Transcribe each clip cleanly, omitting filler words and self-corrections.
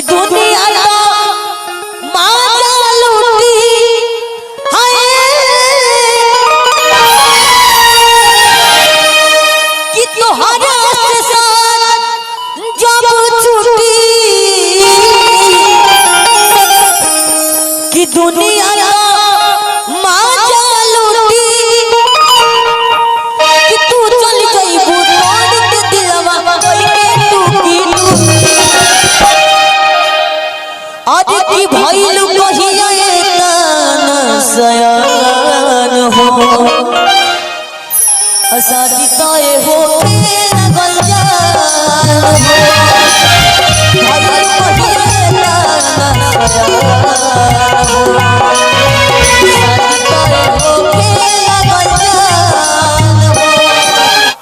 कि दुनिया माजा लूटी हाय कि तोहरा से साथ जब छूटी कि दुनिया माजा लूटी कि तू चल जाइबू तोड़ के दिलवा कोई के टूटी आज की भइलू कहिया एतना सयान हो शादी तय हो लगल जान हो भइलू कहिया एतना सयान हो शादी तय हो लगल जान हो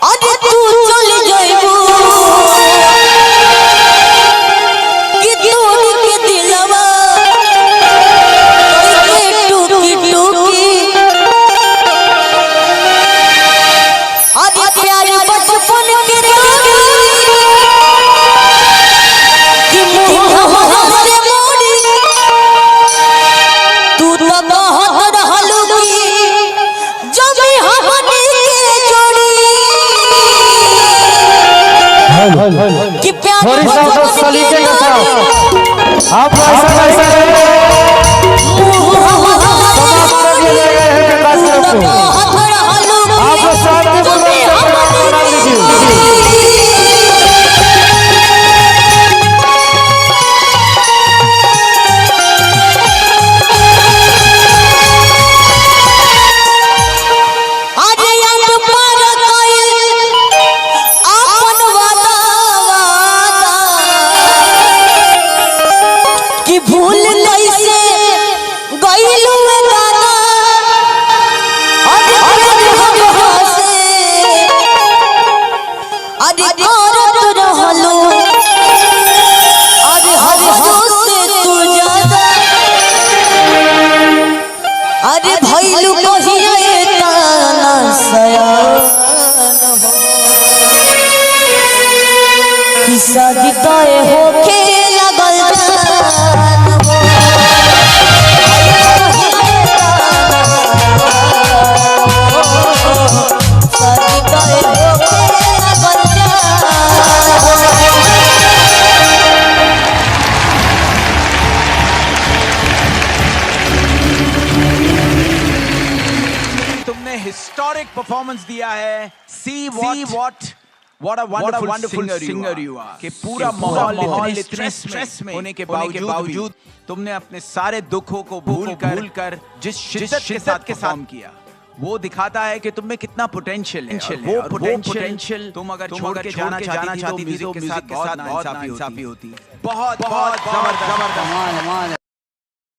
आज तू चल जाइबू कि तोड़ के दिलवा कोई के टूकी टूकी आज प्यार बचपन के रानी कि मुँह से मोड़ी तू तो कहत रहलू कि जब हमनी के जोड़ी कि प्यार थोड़ी सा सलीके के साथ आप ऐसा समाप्त कर दिया जाएगा है कार्यक्रम को। आप शांतिपूर्वक प्रोग्राम लीजिए। भूल कैसे गइलू दादा अरे करत रहलू अरे हर से तू ज्यादा अरे भइलू कहिया एतना सयान हो कि शादी तय होके लगल जान हो शादी तय होके लगल जान तुमने हिस्टोरिक परफॉर्मेंस दिया है। See what a wonderful singer you are। कि पूरा माहौल इतने स्ट्रेस में होने के बावजूद तुमने अपने सारे दुखों को भूल कर जिस शिद्दत के साथ परफॉर्म किया वो दिखाता है कि तुम में कितना पोटेंशियल है। वो पोटेंशियल तुम अगर छोड़ के जाना चाहती थी तो म्यूजिक के साथ बहुत नाइंसाफी होती। बहुत जबरदस्त।